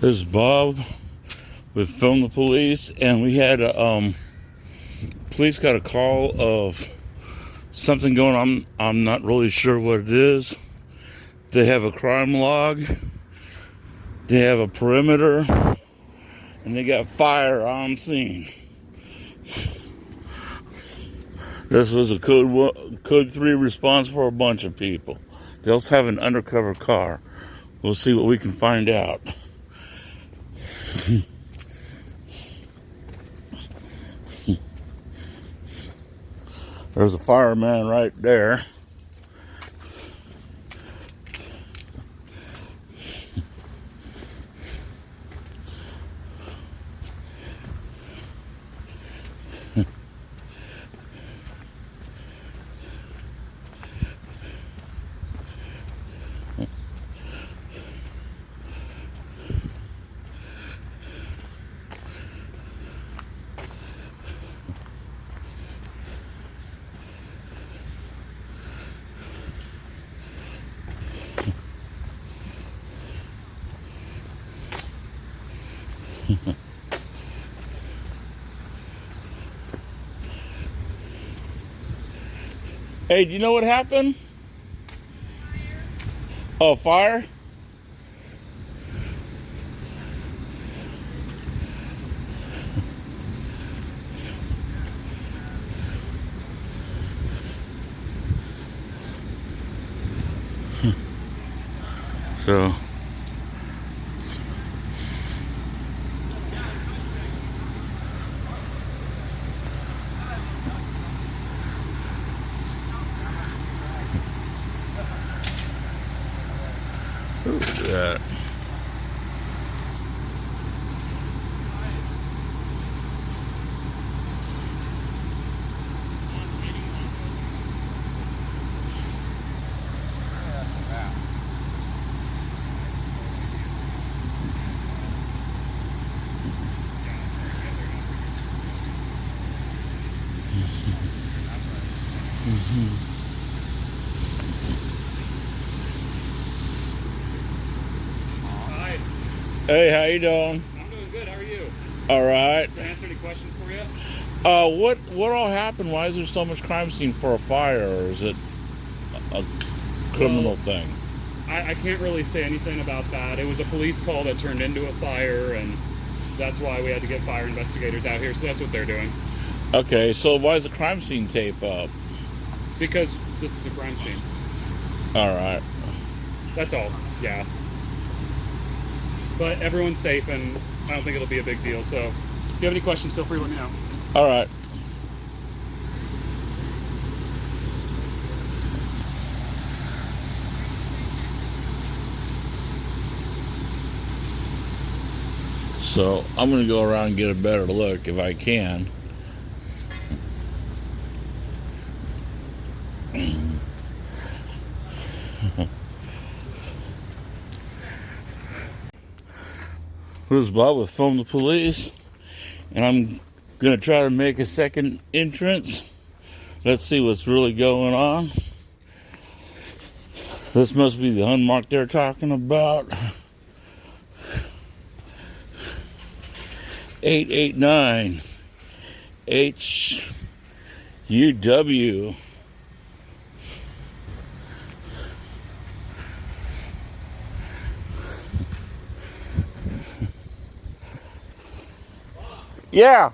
This is Bob with Film the Police, and we had police got a call of something going on. I'm not really sure what it is. They have a crime log. They have a perimeter, and they got fire on scene. This was a code 3 response for a bunch of people. They also have an undercover car. We'll see what we can find out. There's a fireman right there. Hey, do you know what happened? Oh, fire? So who is that? Hi. Hey, how you doing? I'm doing good. How are you? All right. Can I answer any questions for you? What all happened? Why is there so much crime scene for a fire, or is it a criminal thing? I can't really say anything about that. It was a police call that turned into a fire, and that's why we had to get fire investigators out here. So that's what they're doing. Okay, so why is the crime scene tape up? Because this is a crime scene. All right. That's all. Yeah. But everyone's safe, and I don't think it'll be a big deal. So if you have any questions, feel free to let me know. All right. So I'm going to go around and get a better look if I can. This is Bob with Film the Police, and I'm going to try to make a second entrance. Let's see what's really going on. This must be the unmarked they're talking about. 889 HUW. Yeah.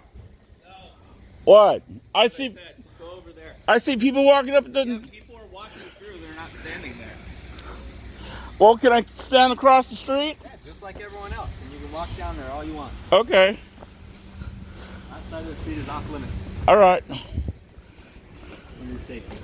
No. What? I see. Go over there. I see people walking up. Yeah, people are walking through. They're not standing there. Well, can I stand across the street? Yeah, just like everyone else. And you can walk down there all you want. Okay. That side of the street is off limits. All right. For your safety.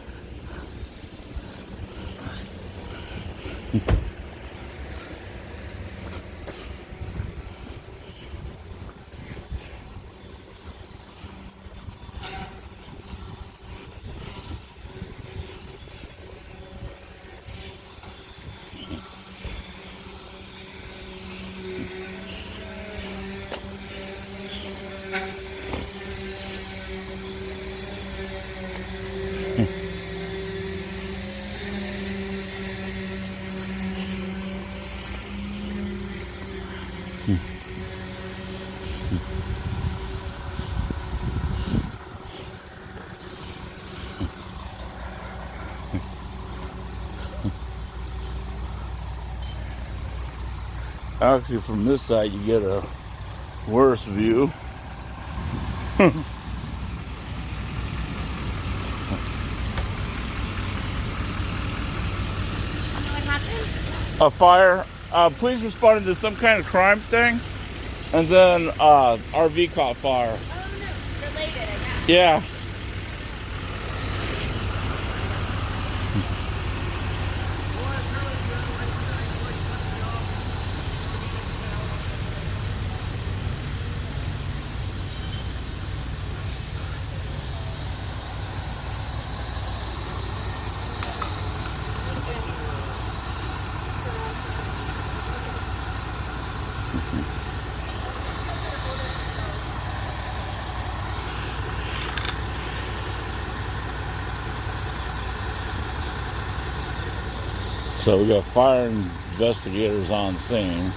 Actually, from this side, you get a worse view. What happened? A fire. Police responded to some kind of crime thing, and then RV caught fire. Oh no, related, I guess. Yeah. So we got fire investigators on scene.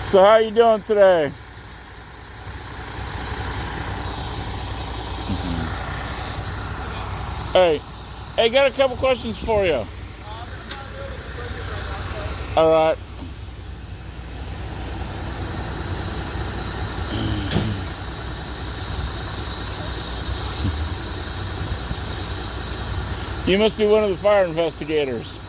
So how you doing today? Hey, got a couple questions for you. All right. You must be one of the fire investigators.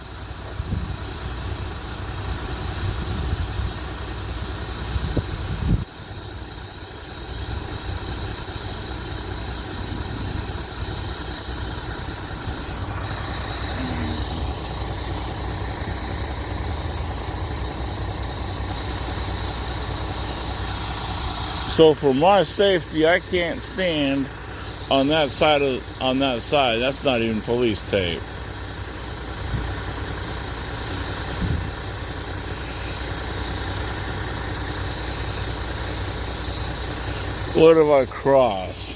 So for my safety, I can't stand on that side. That's not even police tape. What if I cross?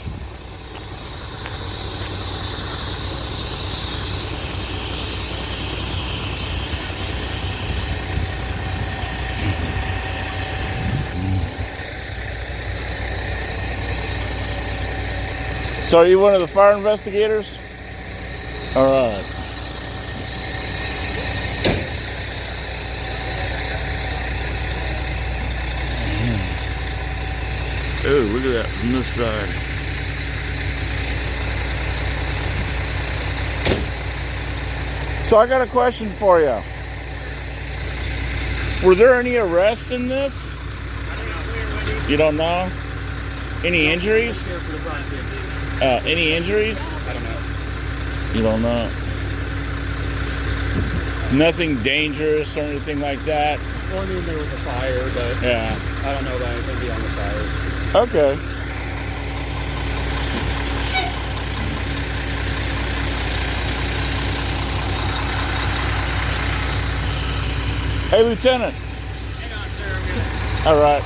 So are you one of the fire investigators? All right. Oh, look at that from this side. So I got a question for you. Were there any arrests in this? You don't know? Any injuries? Here for the front safety. Any injuries? I don't know. You don't know. Nothing dangerous or anything like that? Well, I mean, there was a fire, but Yeah. I don't know about anything beyond the fire. Okay. Hey, Lieutenant. Hang on, sir. All right.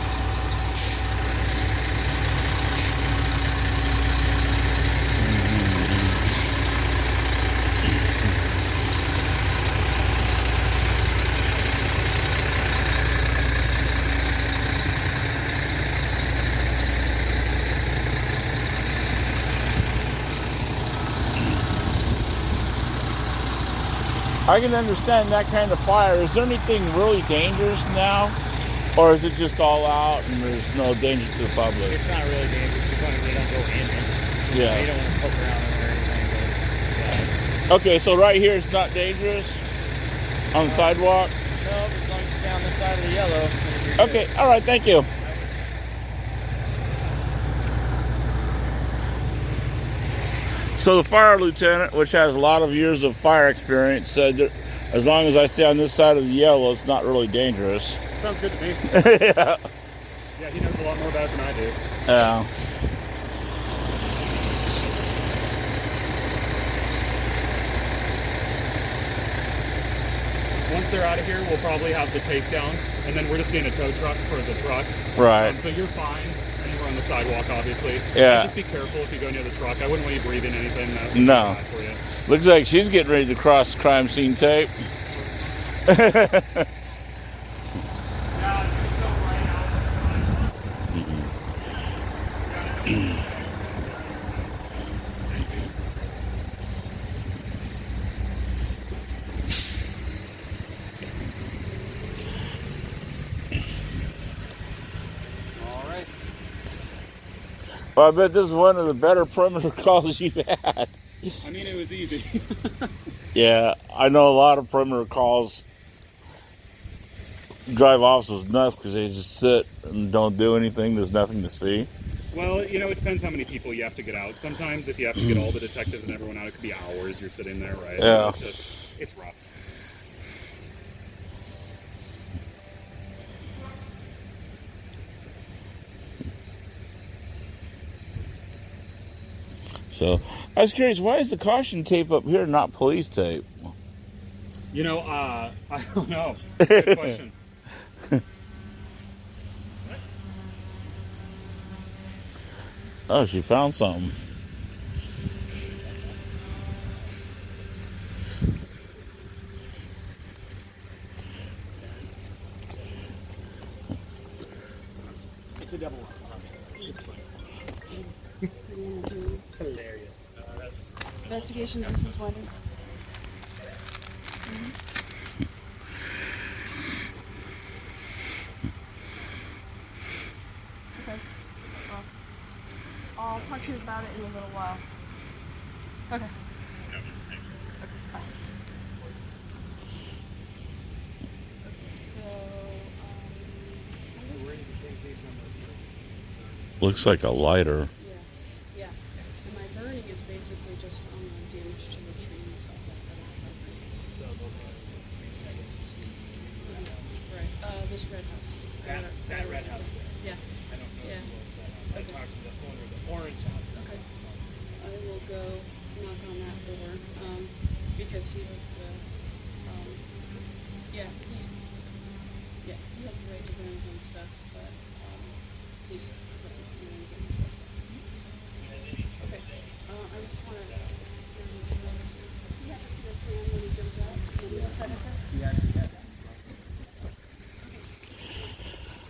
I can understand that kind of fire. Is there anything really dangerous now? Or is it just all out and there's no danger to the public? It's not really dangerous as long as they don't go in it. You Yeah. don't want to poke around it or anything, but yeah, it's, Okay, so right here it's not dangerous on the sidewalk? no, as long as you stay on this side of the yellow. You're good. Okay, all right, thank you. So the fire lieutenant, which has a lot of years of fire experience, said that as long as I stay on this side of the yellow, it's not really dangerous. Sounds good to me. Yeah. Yeah, he knows a lot more about it than I do. Yeah. Once they're out of here, we'll probably have the takedown, and then we're just getting a tow truck for the truck. Right. So you're fine anywhere on the sidewalk, obviously. Yeah. And just be careful if you go near the truck. I wouldn't want you breathing anything that would be No. bad for you. Looks like she's getting ready to cross the crime scene tape. Yeah, you're so right out on the sidewalk. All right. Well, I bet this is one of the better perimeter calls you've had. I mean, it was easy. Yeah, I know a lot of perimeter calls drive officers nuts because they just sit and don't do anything. There's nothing to see. Well, you know, it depends how many people you have to get out. Sometimes if you have to get all the detectives and everyone out, it could be hours you're sitting there, right? Yeah. So it's rough. So I was curious, why is the caution tape up here not police tape? You know, I don't know. Good question. Oh, she found something. It's a double one. It's fine. It's hilarious. Investigations, this is Wendy. Okay. Well, I'll talk to you about it in a little while. Okay. Okay, bye. So, I'm just... Looks like a lighter. Yeah. And my burning is basically just from the damage to the tree and stuff like that. Right. This red house. That red house there. Yeah. I don't know Yeah. who owns that house. I talked to the owner of the orange house. Okay. I will go knock on that door, because he was the, he has the right to burn his own stuff, but, he's, you know, getting in trouble. So, okay, I just wanna, you have to see this man when he jumped out, when he was senator?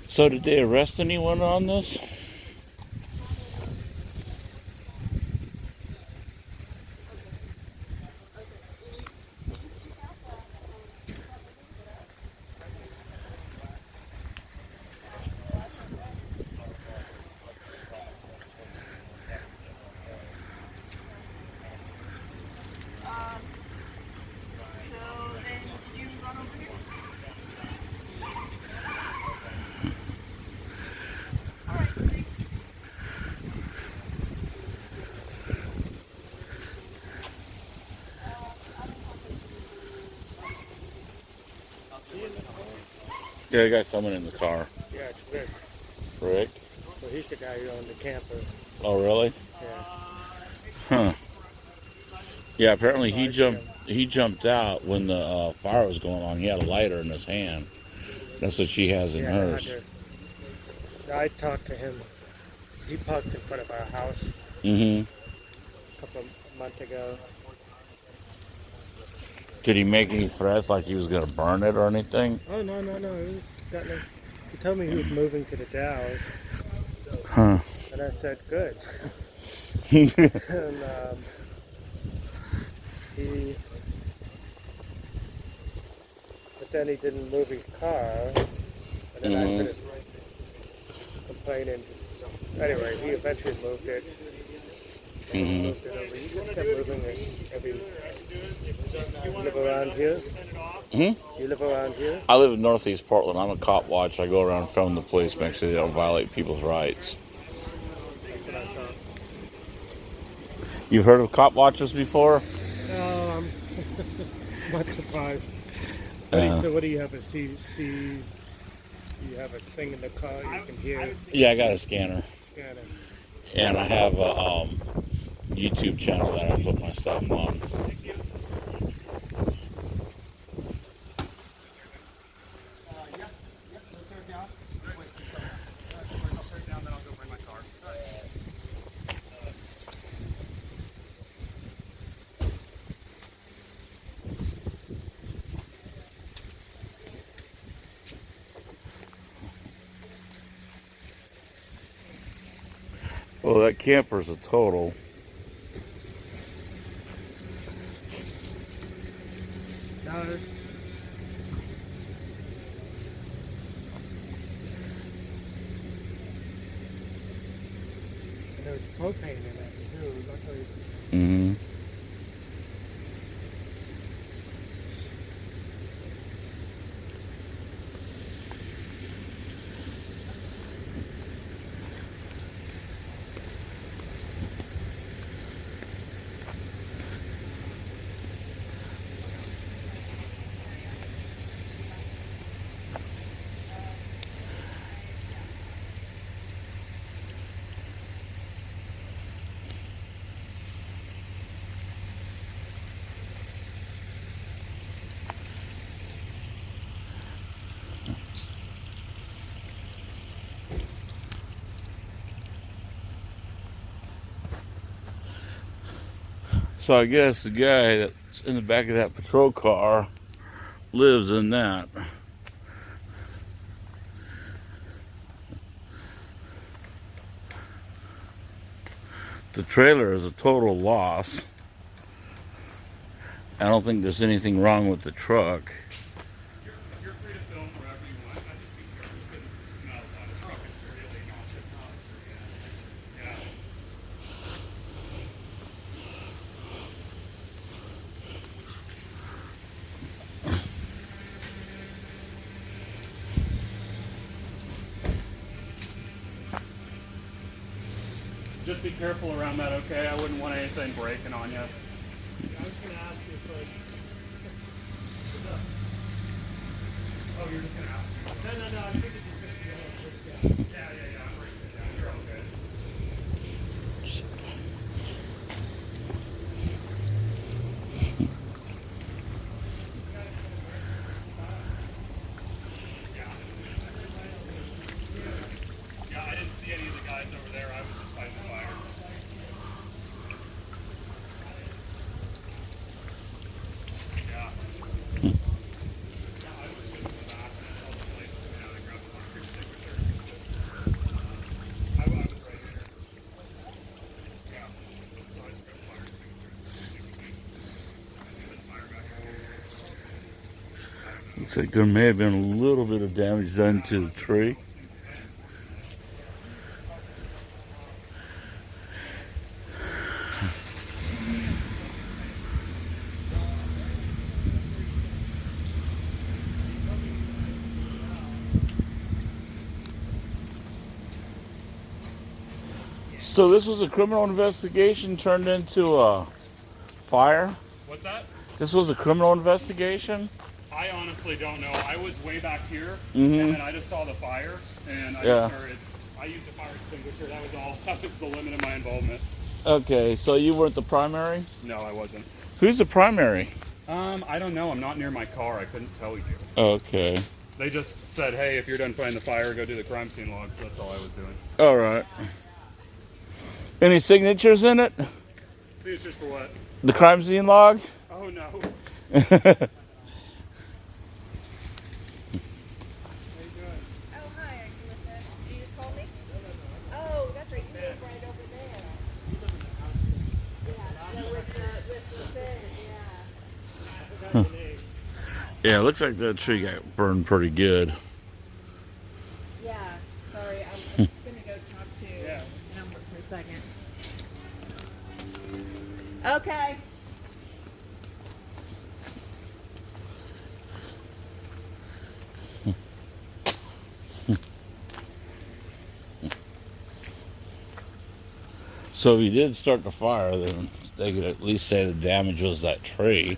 So did they arrest anyone on this? So then, did you run over here? Alright, thanks. Yeah, I got someone in the car. Yeah, it's Rick. Rick? So he's the guy who owned the camper. Oh, really? Yeah. Huh. Yeah, apparently he jumped out when the fire was going on. He had a lighter in his hand. That's what she has in Yeah, hers. I talked to him. He parked in front of our house Mm-hmm. a couple of months ago. Did he make any threats like he was going to burn it or anything? Oh, no. He told me he was moving to the Dalles, Huh. and I said, good. And he then he didn't move his car, and then I Mhm. started complaining. Anyway, he eventually moved it. Mhm. Moved it over. He just kept moving it every. You live around here? Hmm? You live around here? I live in Northeast Portland. I'm a cop watch. I go around filming the police, make sure they don't violate people's rights. That's what I thought. You've heard of cop watches before? No, I'm not surprised. What, Uh, so what do you have? A CC? You have a thing in the car you can hear? Yeah, I got a scanner. Scan it. And I have a YouTube channel that I put my stuff on. Well, that camper's a total. No. And there was propane in it too. Luckily, Mm-hmm. So I guess the guy that's in the back of that patrol car lives in that. The trailer is a total loss. I don't think there's anything wrong with the truck. You're free to film wherever you want. I just be careful because of the smell. The truck is really nauseous. Yeah. Just be careful around that, okay? I wouldn't want anything breaking on you. I was going to ask you if Oh, you're just gonna ask me? no, I figured it was going to be a little bit, Yeah, I'm breaking it down. You're all good. Yeah, I didn't see any of the guys over there. I was just fighting the fire. Yeah. I was just in the back and I saw the police coming out and grabbed the fire extinguisher. I was right here. Yeah. So I just grabbed the fire extinguisher. Put the fire back in. Looks like there may have been a little bit of damage done to the tree. So this was a criminal investigation turned into a fire? What's that? This was a criminal investigation? I honestly don't know. I was way back here, Mhm. and then I just saw the fire, and I Yeah. just started. I used a fire extinguisher. That was all. That was the limit of my involvement. Okay, so you weren't the primary? No, I wasn't. Who's the primary? I don't know. I'm not near my car. I couldn't tell you. Okay. They just said, "Hey, if you're done fighting the fire, go do the crime scene logs." That's all I was doing. All right. Any signatures in it? Signatures for what? The crime scene log? Oh no. Oh, hi. Are you with us? Did you just call me? Oh, that's right. You live right over there. Yeah, with the bed, yeah. I forgot your name. Yeah, it looks like that tree got burned pretty good. Yeah, sorry, I'm gonna go talk to Number for a second. Okay. So if you did start the fire, then they could at least say the damage was that tree.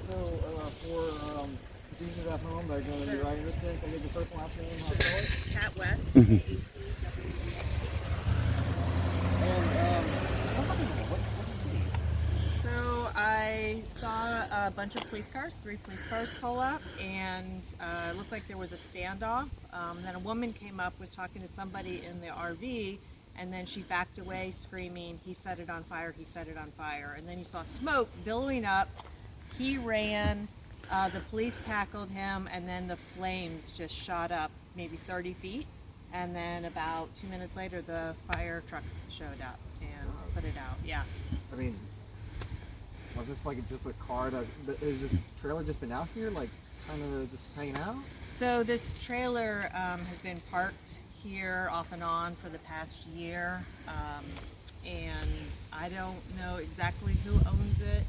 So, for users at home that are going to be writing this thing, can I get your first and last name? I'll spell it. Cat West. And, what is he? So I saw a bunch of police cars, 3 police cars pull up, and it looked like there was a standoff. Then a woman came up, was talking to somebody in the RV, and then she backed away screaming, "He set it on fire, he set it on fire." And then you saw smoke billowing up. He ran, the police tackled him, and then the flames just shot up maybe 30 feet. And then about 2 minutes later, the fire trucks showed up and put it out. Yeah. I mean, was this like just a car that is this trailer just been out here, like kind of just hanging out? So this trailer has been parked here off and on for the past year, and I don't know exactly who owns it,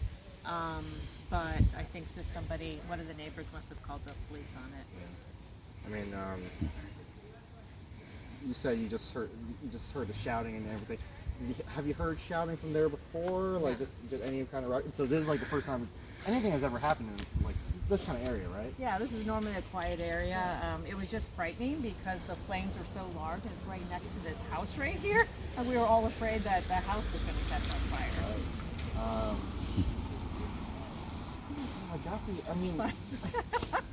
but I think it's just somebody, one of the neighbors must have called the police on it. I mean, you said you just heard the shouting and everything. Have you heard shouting from there before? Like just any kind of, so this is like the first time anything has ever happened in like this kind of area, right? Yeah, this is normally a quiet area. It was just frightening because the flames are so large and it's right next to this house right here, and we were all afraid that the house was going to catch on fire. That's all I got for you.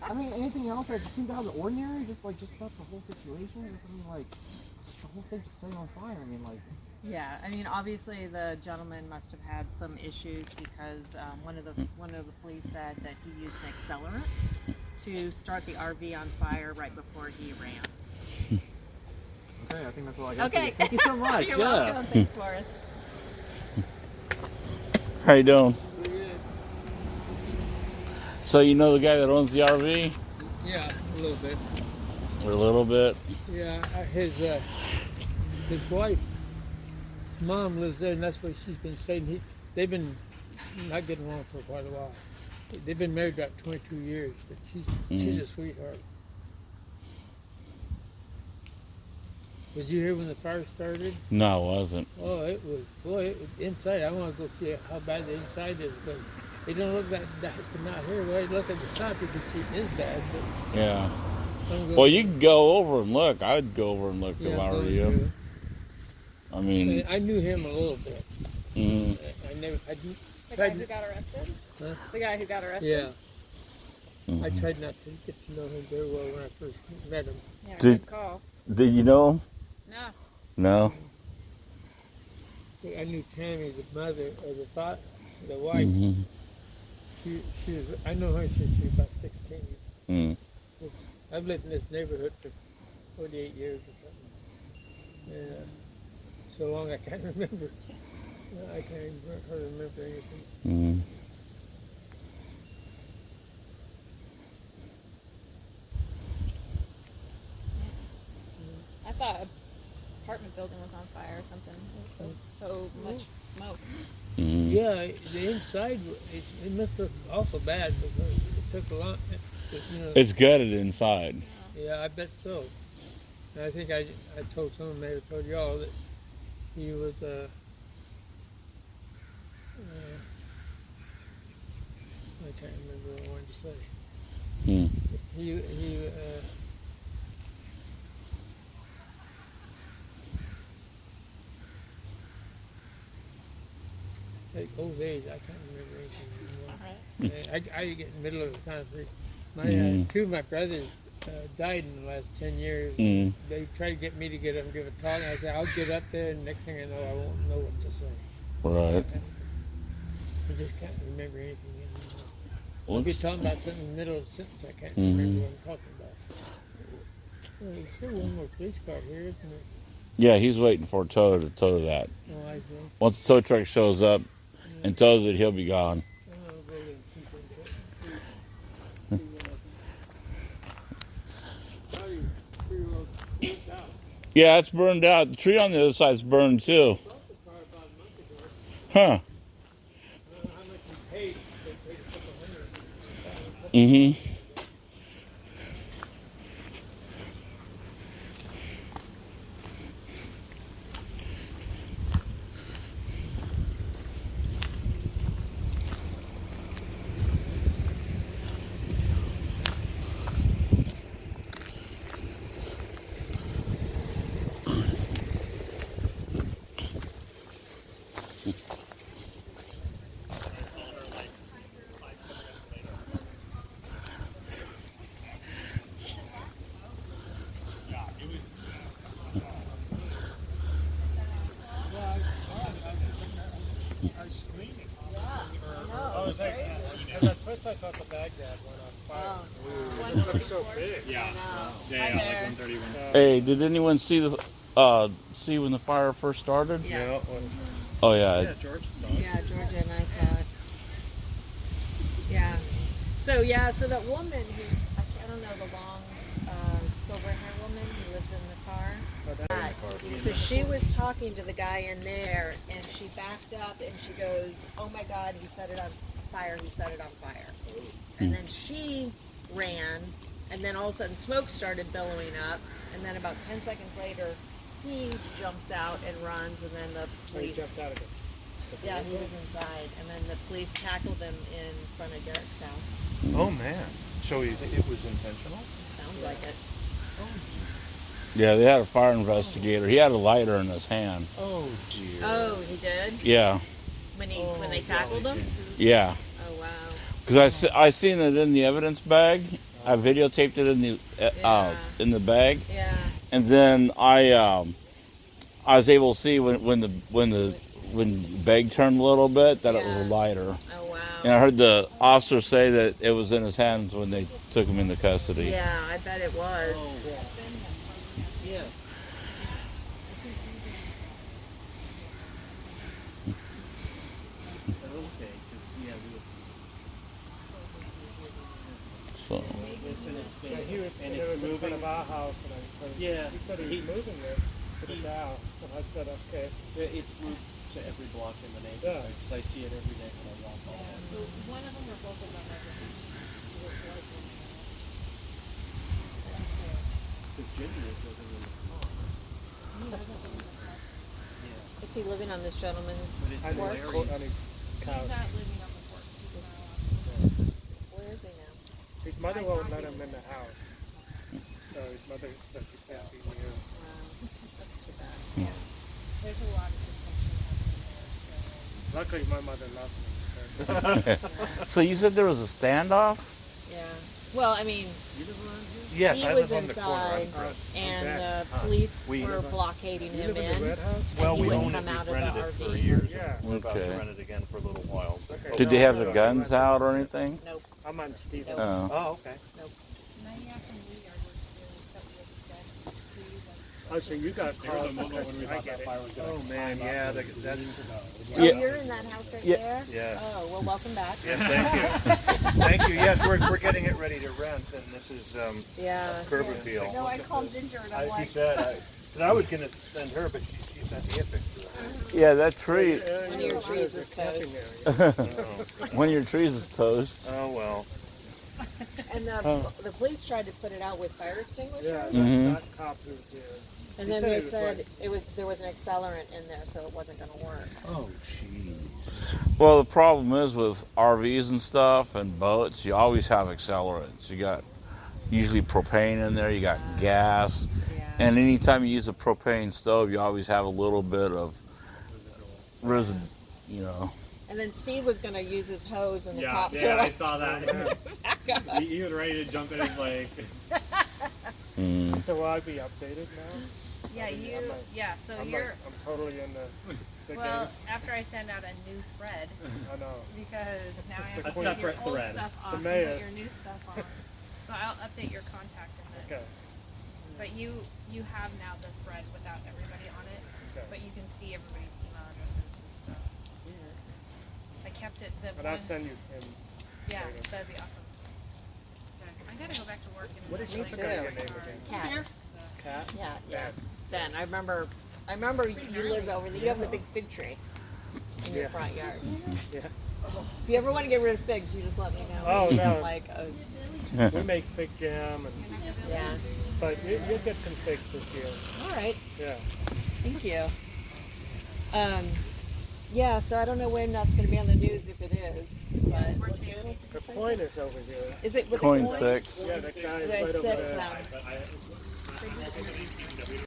I mean, anything else that just seemed out of the ordinary? Just about the whole situation? Just, I mean, like, the whole thing just setting on fire. I mean, like. Yeah, I mean, obviously the gentleman must have had some issues because one of the police said that he used an accelerant to start the RV on fire right before he ran. Okay, I think that's all I got. Okay, For you. Thank you so much. You're welcome. Thanks, Forrest. How you doing? So you know the guy that owns the RV? Yeah, a little bit. A little bit. Yeah, his wife, his mom lives there, and that's where she's been staying. They've been not getting along for quite a while. They've been married about 22 years, but she's a sweetheart. Was you here when the fire started? No, I wasn't. Oh, it was inside. I want to go see how bad the inside is, but it don't look that from out here. Well, you look at the top, you can see it is bad. But Yeah. don't go Well, you can go over and look. I'd go over and look if I were going you. through. I mean, I knew him a little bit. mm, I didn't. The guy who got arrested? Huh? The guy who got arrested? Yeah. I mhm. tried not to get to know him very well when I first met him. Yeah, Did- good call. Did you know him? No. No. I knew Tammy, the mother, or the wife. Mhm. She was. I know her since she was about 16. Mm. I've lived in this neighborhood for 48 years or something. And so long I can't remember. I can't even remember anything. Mm. I thought apartment building was on fire or something. There was so much smoke. Mm. Yeah, the inside, it must look awful bad because it took a lot. It's gutted inside. Yeah, I bet so. And I think I told someone, maybe I told y'all, that he was I can't remember what I wanted to say. Mm. He Like old age, I can't remember anything anymore. I get in the middle of the conversation. Two of my brothers died in the last 10 years. Mm. They tried to get me to get up and give a talk. And I said, I'll get up there, and next thing I know, I won't know what to say. Right. I just can't remember anything anymore. Well, If you're it's- talking about something in the middle of a sentence, I can't Mhm. remember what I'm talking about. Well, there's still one more police car here, isn't there? yeah, he's waiting for a tow to tow that. Oh, I think. Once the tow truck shows up and tows it, he'll be gone. Oh, go ahead and keep on going. Sorry, 3-year-old flipped out. Yeah, it's burned out. The tree on the other side's burned too. Bought the car about a month ago. Huh. I don't know how much he paid. They paid a couple hundred. Mm-hmm. I was screaming. I was like, because at first I thought the Baghdad went on fire. It looked so big. Yeah. Hi Yeah, like there. 131. Hey, did anyone see see when the fire first started? Yes. Oh yeah. George. Yeah, Georgia and I saw it. Yeah. So that woman who's, I don't know, the long silver hair woman who lives in the car. So she was talking to the guy in there, and she backed up and she goes, "Oh my God, he set it on fire! He set it on fire!" And then she ran, and then all of a sudden smoke started billowing up, and then about 10 seconds later, he jumps out and runs, and then the Oh, he police. jumped out of it. Yeah, he was inside, and then the police tackled him in front of Derek's house. Oh man. So it was intentional? Sounds like it. Yeah, they had a fire investigator. He had a lighter in his hand. Oh dear. Oh, he did? Yeah. When they tackled him? Yeah. Oh wow. Because I seen it in the evidence bag. I videotaped it in the bag, Yeah. and then I was able to see when the bag turned a little bit that it was a Yeah. lighter. Oh wow. And I heard the officer say that it was in his hands when they took him into custody. Yeah, I bet it was. Yeah. Okay, because yeah, So Yeah, he was, And there it's was in front moving. of our house, and I told him, Yeah, he said he was he's- moving there to the house, and I said, okay. it's moved to every block in the neighborhood because I see it every day when I walk home. One of them or both of them Because Jimmy is living in the car. Yeah, Is he living on this gentleman's but it's On his, hilarious. on his couch. Where is he now? His mother won't let him in the house. So his mother said she can't be near him. Wow. That's too bad. There's a lot of dysfunction. Luckily, my mother loves me. So. so you said there was a standoff? Yeah. Well, I mean, Yes, he I was live on the corner. inside, and back. the police We- were blockading You him live in the in. red house? Well, he we wouldn't owned it. come out We've of the rented it for RV. years. Yeah. We're about Okay. to rent it again for a little while. Okay. Did they have the guns out or anything? Nope. I'm on Steve. Nope. Oh. Oh, okay. Maniac and we are working Oh, so you got There was called a moment when we because I thought get that it. fire was going Oh to man, yeah, that's Oh, Yeah. you're in that house right Yeah. there? yeah. Oh, well, welcome back. Yeah, thank you. Thank you. Yes, we're getting it ready to rent, and this is Yeah. curb appeal. No, I called Ginger and I'm She like, said I was gonna send her, but she sent me a picture. Yeah, that tree. One of your trees is camping toast. area. Oh, One of your trees is toast. oh well. And the police tried to put it out with fire extinguishers. Yeah, Mhm. that cop who's there. And He then said they it was said like- there was an accelerant in there, so it wasn't going to work. Oh jeez. Well, the problem is with RVs and stuff and boats, you always have accelerants. You got usually propane in there, you got gas, Yeah. and anytime you use a propane stove, you always have a little bit of residue, you know. And then Steve was gonna use his hose, and the Yeah, cops yeah, were I like, saw that. He was ready to jump in his lake. Mm. So will I be updated now? Yeah, you. Yeah, so I'm you're. I'm totally in the Well, game. after I send out a new thread, I know. because now I have A to take your separate old thread. stuff off and mayor. put your new stuff on. So I'll update your contact in it. Okay. But you have now the thread without everybody on it. Okay. But you can see everybody's email addresses and stuff. I kept it. The But one. I'll send you Tim's. Yeah, later. that'd be awesome. Okay. I gotta go back to work and What is Me your too. name again? Cat. Cat? Yeah, yeah. Ben. Ben, I remember you lived over there. You have the big fig tree in your Yeah. front yard. Yeah. If you ever want to get rid of figs, you just let me know. Oh, no. Like, We make fig jam, and yeah. but you'll get some figs this year. All right. Yeah. Thank you. Yeah. So I don't know when that's going to be on the news if it is. But The coin is over here. is it with Coin the coin? six. Yeah, that guy is There's right over six there. now.